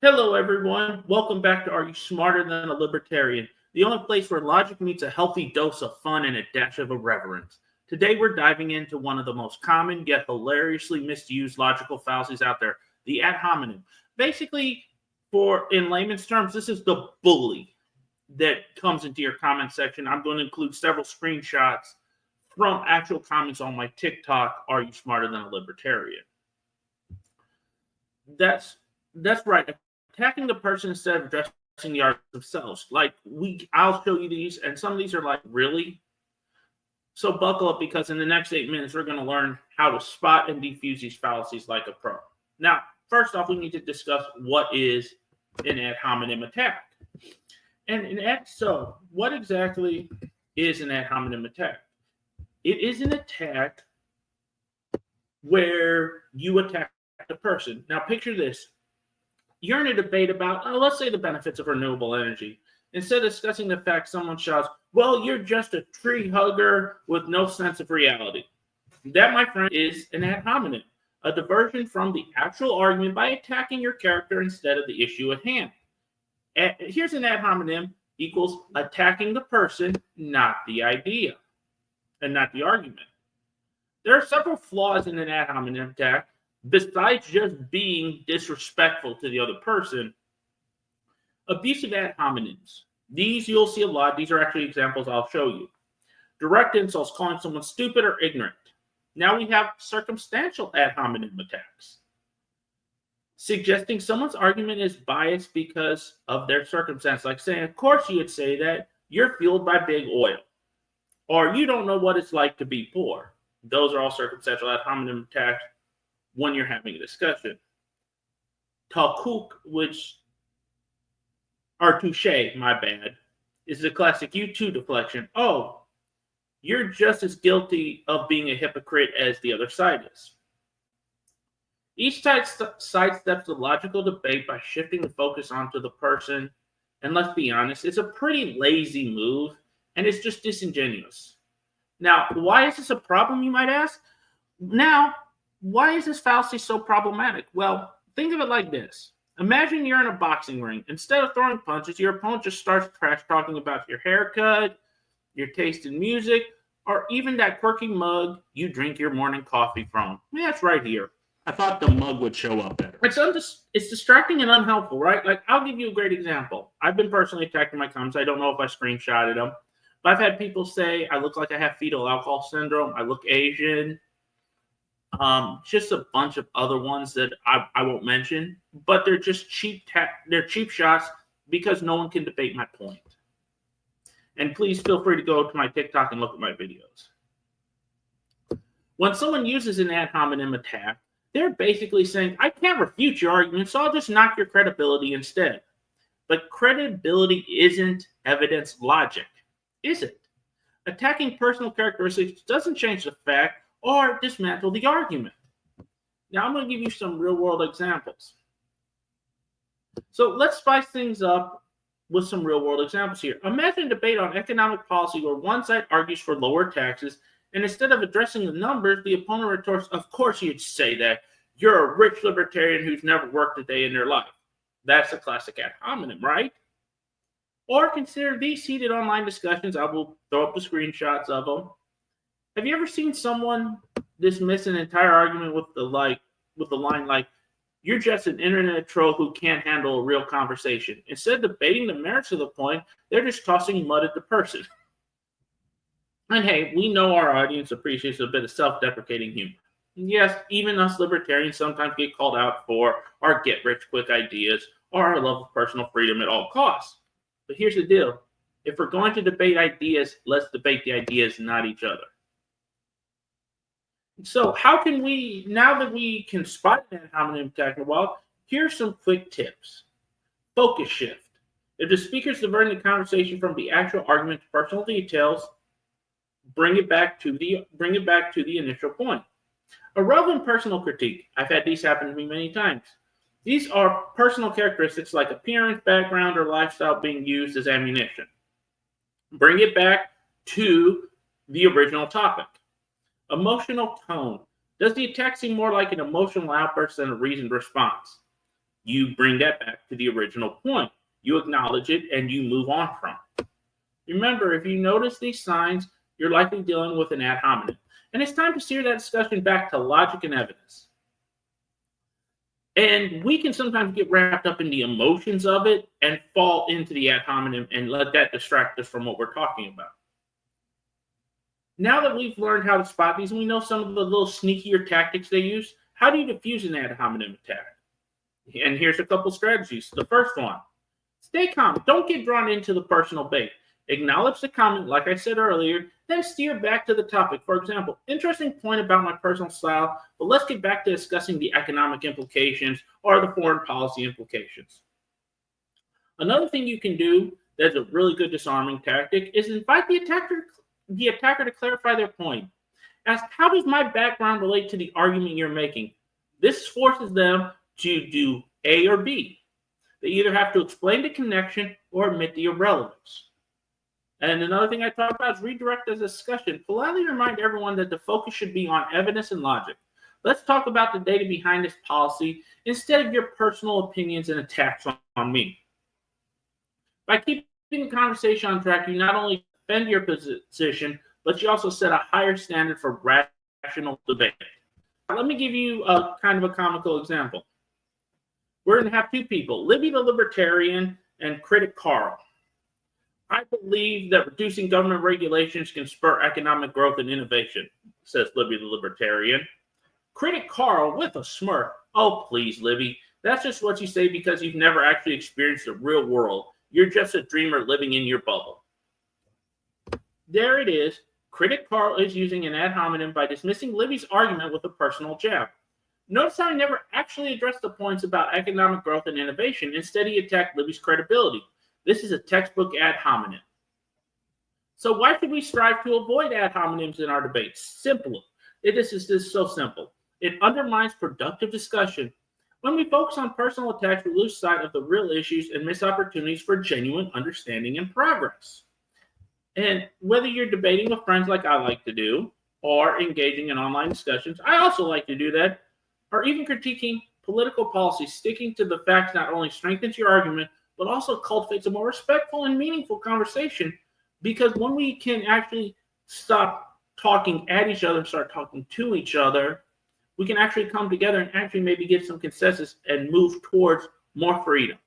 Hello, everyone. Welcome back to Are You Smarter Than a Libertarian? The only place where logic meets a healthy dose of fun and a dash of irreverence. Today, we're diving into one of the most common yet hilariously misused logical fallacies out there, the ad hominem. Basically, in layman's terms, this is the bully that comes into your comment section. I'm going to include several screenshots from actual comments on my TikTok, Are You Smarter Than a Libertarian? That's that's right. Attacking the person instead of addressing the arguments themselves. I'll show you these, and some of these are like, really? So buckle up, because in the next 8 minutes, we're going to learn how to spot and defuse these fallacies like a pro. Now, first off, we need to discuss what is an ad hominem attack. So what exactly is an ad hominem attack? It is an attack where you attack the person. Now, picture this. You're in a debate about, let's say, the benefits of renewable energy. Instead of discussing the fact, someone shouts, well, you're just a tree hugger with no sense of reality. That, my friend, is an ad hominem, a diversion from the actual argument by attacking your character instead of the issue at hand. Here's an ad hominem equals attacking the person, not the idea, and not the argument. There are several flaws in an ad hominem attack. Besides just being disrespectful to the other person, abusive ad hominems. These you'll see a lot. These are actually examples I'll show you. Direct insults, calling someone stupid or ignorant. Now we have circumstantial ad hominem attacks. Suggesting someone's argument is biased because of their circumstance, like saying, of course you would say that, you're fueled by big oil. Or you don't know what it's like to be poor. Those are all circumstantial ad hominem attacks when you're having a discussion. Talkook, touche, my bad, is the classic you too deflection. Oh, you're just as guilty of being a hypocrite as the other side is. Each side sidesteps the logical debate by shifting the focus onto the person, and let's be honest, it's a pretty lazy move, and it's just disingenuous. Now, why is this a problem, you might ask? Now, why is this fallacy so problematic? Well, think of it like this. Imagine you're in a boxing ring. Instead of throwing punches, your opponent just starts trash talking about your haircut, your taste in music, or even that quirky mug you drink your morning coffee from. Yeah, it's right here. I thought the mug would show up better. It's distracting and unhelpful, right? Like, I'll give you a great example. I've been personally attacked in my comments. I don't know if I screenshotted them, but I've had people say I look like I have fetal alcohol syndrome. I look Asian. Just a bunch of other ones that I won't mention, but they're just cheap shots because no one can debate my point. And please feel free to go to my TikTok and look at my videos. When someone uses an ad hominem attack, they're basically saying, I can't refute your argument, so I'll just knock your credibility instead. But credibility isn't evidence logic, is it? Attacking personal characteristics doesn't change the fact or dismantle the argument. Now, I'm going to give you some real-world examples. So let's spice things up with some real-world examples here. Imagine a debate on economic policy where one side argues for lower taxes, and instead of addressing the numbers, the opponent retorts, of course you'd say that. You're a rich libertarian who's never worked a day in their life. That's a classic ad hominem, right? Or consider these heated online discussions. I will throw up the screenshots of them. Have you ever seen someone dismiss an entire argument with the line like, you're just an internet troll who can't handle a real conversation? Instead of debating the merits of the point, they're just tossing mud at the person. And hey, we know our audience appreciates a bit of self-deprecating humor. Yes, even us libertarians sometimes get called out for our get-rich-quick ideas or our love of personal freedom at all costs. But here's the deal. If we're going to debate ideas, let's debate the ideas, not each other. So how can we, now that we can spot an ad hominem attack in a while, here's some quick tips. Focus shift. If the speaker's diverting the conversation from the actual argument to personal details, bring it back to the initial point. Irrelevant personal critique. I've had these happen to me many times. These are personal characteristics like appearance, background, or lifestyle being used as ammunition. Bring it back to the original topic. Emotional tone. Does the attack seem more like an emotional outburst than a reasoned response? you bring that back to the original point. You acknowledge it and you move on from it. Remember, if you notice these signs, you're likely dealing with an ad hominem. And it's time to steer that discussion back to logic and evidence. And we can sometimes get wrapped up in the emotions of it and fall into the ad hominem and let that distract us from what we're talking about. Now that we've learned how to spot these and we know some of the little sneakier tactics they use, how do you diffuse an ad hominem attack? And here's a couple strategies. The first one, stay calm. Don't get drawn into the personal bait. Acknowledge the comment, like I said earlier, then steer back to the topic. For example, interesting point about my personal style, but let's get back to discussing the economic implications or the foreign policy implications. Another thing you can do that's a really good disarming tactic is invite the attacker to clarify their point. Ask, how does my background relate to the argument you're making? This forces them to do A or B. They either have to explain the connection or admit the irrelevance. And another thing I talk about is redirect the discussion. Politely remind everyone that the focus should be on evidence and logic. Let's talk about the data behind this policy instead of your personal opinions and attacks on me. By keeping the conversation on track, you not only defend your position, but you also set a higher standard for rational debate. Let me give you a kind of a comical example. We're going to have two people, Libby the Libertarian and Critic Carl. I believe that reducing government regulations can spur economic growth and innovation, says Libby the Libertarian. Critic Carl, with a smirk, oh, please, Libby, that's just what you say because you've never actually experienced the real world. You're just a dreamer living in your bubble. There it is. Critic Carl is using an ad hominem by dismissing Libby's argument with a personal jab. Notice how he never actually addressed the points about economic growth and innovation. Instead, he attacked Libby's credibility. This is a textbook ad hominem. So why should we strive to avoid ad hominems in our debates? Simple. This is so simple. It undermines productive discussion. When we focus on personal attacks, we lose sight of the real issues and miss opportunities for genuine understanding and progress. And whether you're debating with friends like I like to do, or engaging in online discussions, I also like to do that, or even critiquing political policy, sticking to the facts not only strengthens your argument, but also cultivates a more respectful and meaningful conversation. Because when we can actually stop talking at each other and start talking to each other, we can actually come together and actually maybe get some consensus and move towards more freedom.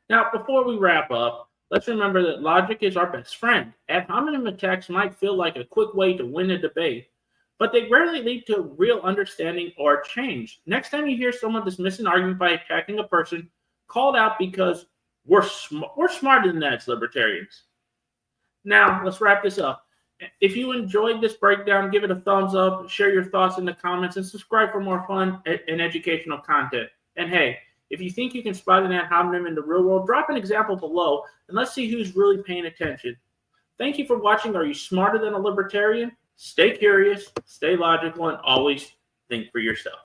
Now, before we wrap up, let's remember that logic is our best friend. Ad hominem attacks might feel like a quick way to win a debate, but they rarely lead to real understanding or change. Next time you hear someone dismiss an argument by attacking a person, call it out because we're smarter than that as libertarians. Now, let's wrap this up. If you enjoyed this breakdown, give it a thumbs up, share your thoughts in the comments, and subscribe for more fun and educational content. And hey, if you think you can spot an ad hominem in the real world, drop an example below, and let's see who's really paying attention. Thank you for watching. Are you smarter than a libertarian? Stay curious, stay logical, and always think for yourself.